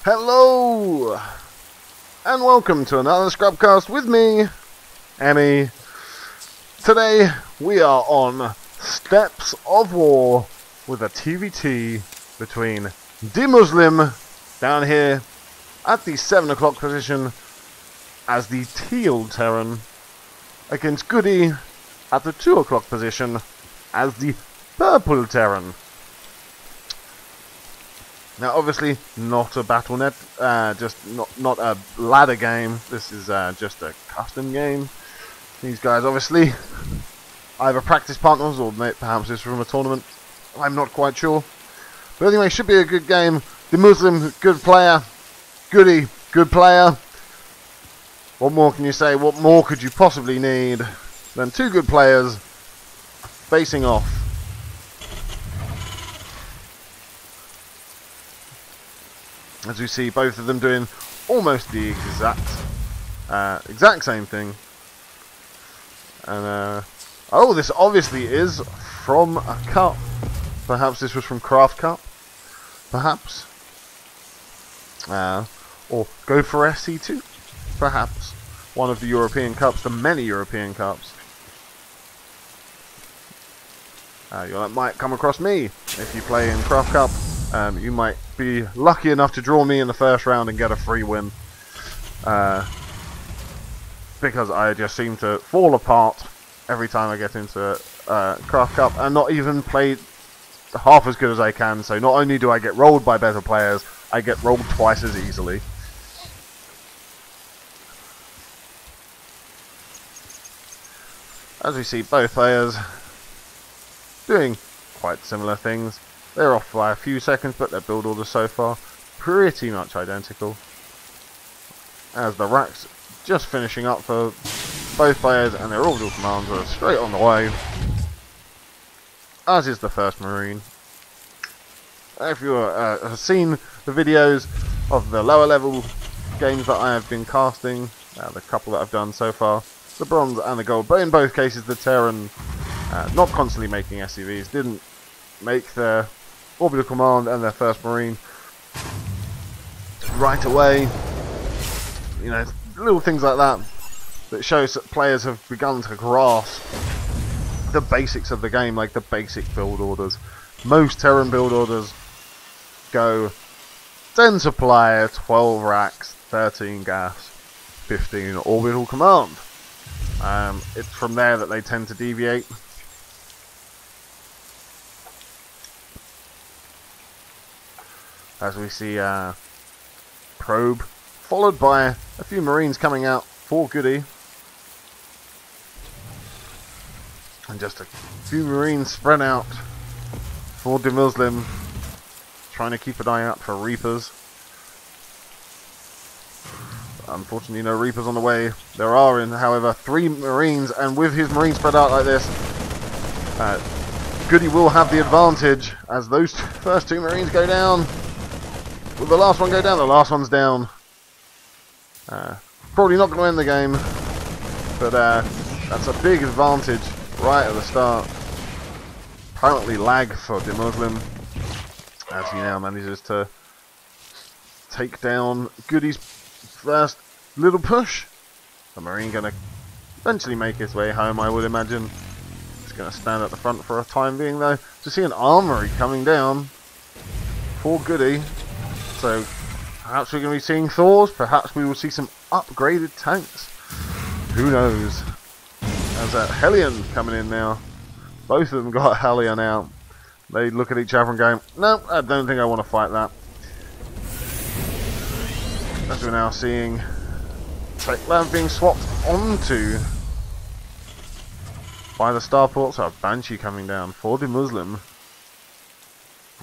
Hello, and welcome to another Scrubcast with me, Emmy. Today we are on Steps of War with a TVT between DeMusliM down here at the 7 o'clock position as the Teal Terran against GoOdy at the 2 o'clock position as the Purple Terran. Now, obviously, not a BattleNet, just not a ladder game. This is just a custom game. These guys, obviously, either practice partners or perhaps it's from a tournament. I'm not quite sure. But anyway, should be a good game. DeMusliM, good player. GoOdy, good player. What more can you say? What more could you possibly need than two good players facing off? As we see, both of them doing almost the exact same thing. And oh, this obviously is from a cup. Perhaps this was from Craft Cup. Perhaps. Or go for Sc2. Perhaps. One of the European Cups, the many European Cups. You might come across me if you play in Craft Cup. You might be lucky enough to draw me in the first round and get a free win. Because I just seem to fall apart every time I get into Craft Cup and not even play half as good as I can. So not only do I get rolled by better players, I get rolled twice as easily. As we see, both players doing quite similar things. They're off by a few seconds, but their build orders so far pretty much identical. As the racks just finishing up for both players, and their orbital commands are straight on the way. As is the first Marine. If you have seen the videos of the lower level games that I have been casting, the couple that I've done so far, the bronze and the gold, but in both cases the Terran, not constantly making SCVs, didn't make their orbital command and their first Marine right away. You know, little things like that that shows that players have begun to grasp the basics of the game, like the basic build orders. Most Terran build orders go 10 supply, 12 racks, 13 gas, 15 orbital command. It's from there that they tend to deviate. As we see Probe, followed by a few Marines coming out for GoOdy. And just a few Marines spread out for DeMusliM, trying to keep an eye out for Reapers. Unfortunately, no Reapers on the way. There are, however, 3 Marines, and with his Marines spread out like this, GoOdy will have the advantage as those first 2 Marines go down. Will the last one go down? The last one's down. Probably not going to win the game, but that's a big advantage right at the start. Apparently lag for DeMusliM, as he now manages to take down GoOdy's first little push. The Marine going to eventually make his way home, I would imagine. He's going to stand at the front for a time being, though. To see an armory coming down for GoOdy. So perhaps we're going to be seeing Thors. Perhaps we will see some upgraded tanks. Who knows? There's that Hellion coming in now. Both of them got Hellion out. They look at each other and go, no, I don't think I want to fight that. As we're now seeing Techland being swapped onto by the starports. So a Banshee coming down for DeMusliM.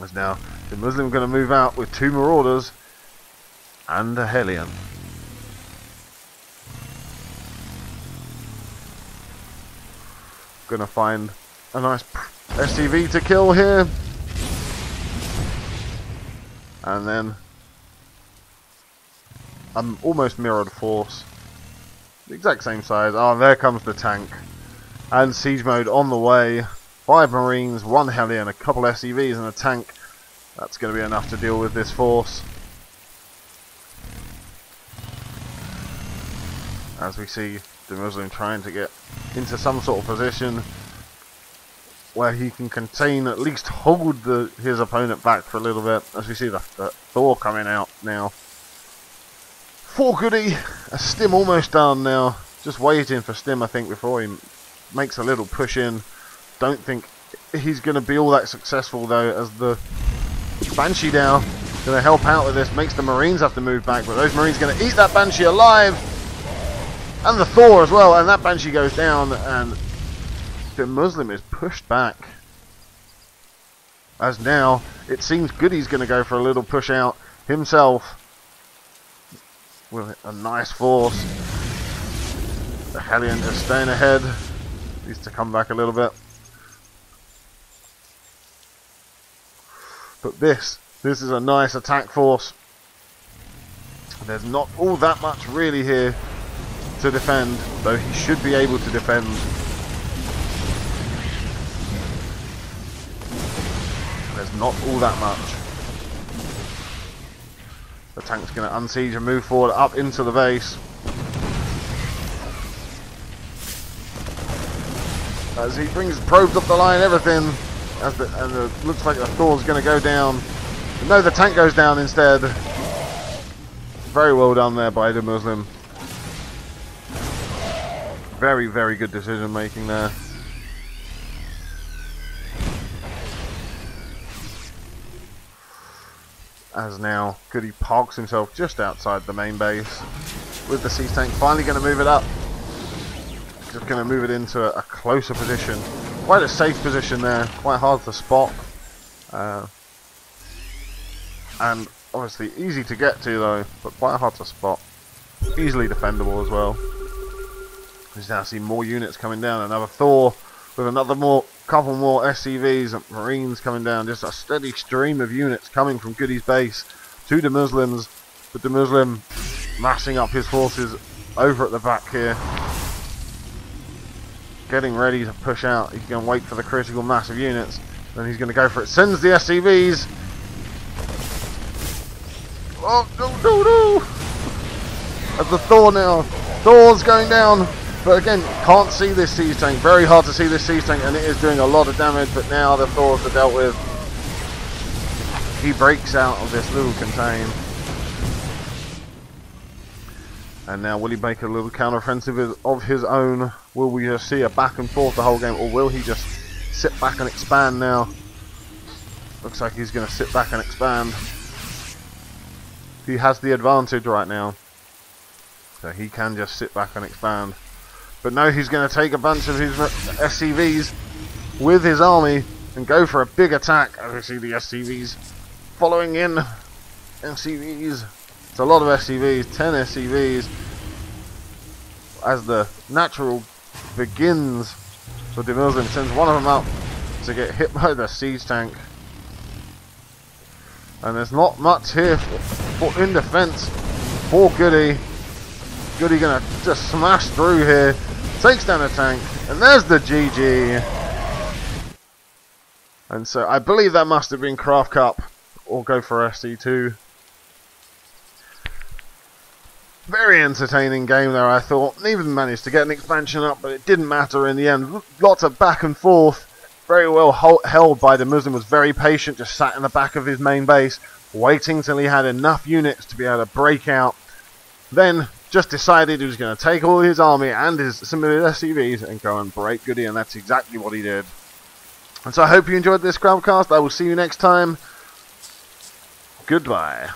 As now DeMusliM going to move out with 2 Marauders and a Hellion. Going to find a nice SCV to kill here. And then almost mirrored force. The exact same size. Oh, there comes the tank. And siege mode on the way. 5 Marines, 1 Hellion, a couple SCVs and a tank. That's going to be enough to deal with this force. as we see DeMusliM trying to get into some sort of position where he can contain, at least hold his opponent back for a little bit, as we see the Thor coming out now. For GoOdy, a stim almost done now, just waiting for stim I think before he makes a little push in. Don't think he's going to be all that successful though, as the Banshee now going to help out with this, makes the Marines have to move back, but those Marines going to eat that Banshee alive, and the Thor as well, and that Banshee goes down, and DeMusliM is pushed back. As now, it seems GoOdy's going to go for a little push out himself, with a nice force. The Hellion just staying ahead, needs to come back a little bit. But this is a nice attack force. There's not all that much really here to defend, though he should be able to defend. There's not all that much. The tank's going to unsiege and move forward up into the base. As he brings probes up the line, everything. Looks like the Thor's going to go down. No, the tank goes down instead. Very well done there by DeMusliM. Very, very good decision making there. As now GoOdy parks himself just outside the main base with the siege tank finally going to move it up. Just going to move it into a closer position. Quite a safe position there, quite hard to spot. And obviously easy to get to though, but quite hard to spot. Easily defendable as well. We now see more units coming down, another Thor with couple more SCVs and Marines coming down. Just a steady stream of units coming from GoOdy's base to DeMuslim's, but DeMusliM massing up his forces over at the back here. Getting ready to push out. He's going to wait for the critical mass of units, then he's going to go for it. Sends the SCVs. Oh, no. As the Thor now. Thor's going down. But again, can't see this siege tank. Very hard to see this siege tank, and it is doing a lot of damage, but now the Thors are dealt with. He breaks out of this little contain. And now will he make a little counter-offensive of his own? Will we just see a back and forth the whole game, or will he just sit back and expand now? Looks like he's going to sit back and expand. He has the advantage right now, so he can just sit back and expand. But no, he's going to take a bunch of his SCVs with his army and go for a big attack. As we see the SCVs following in. SCVs. It's a lot of SCVs. 10 SCVs. As the natural begins for DeMusliM, sends one of them up to get hit by the siege tank. And there's not much here in defense for GoOdy. GoOdy gonna just smash through here, takes down a tank, and there's the GG. And so I believe that must have been Craft Cup, or go for Sc2. Very entertaining game there, I thought. Even managed to get an expansion up, but it didn't matter in the end. Lots of back and forth. Very well held by DeMusliM, was very patient, just sat in the back of his main base, waiting till he had enough units to be able to break out. Then just decided he was going to take all his army and his simulated SCVs and go and break GoOdy, and that's exactly what he did. And so I hope you enjoyed this Craftcast. I will see you next time. Goodbye.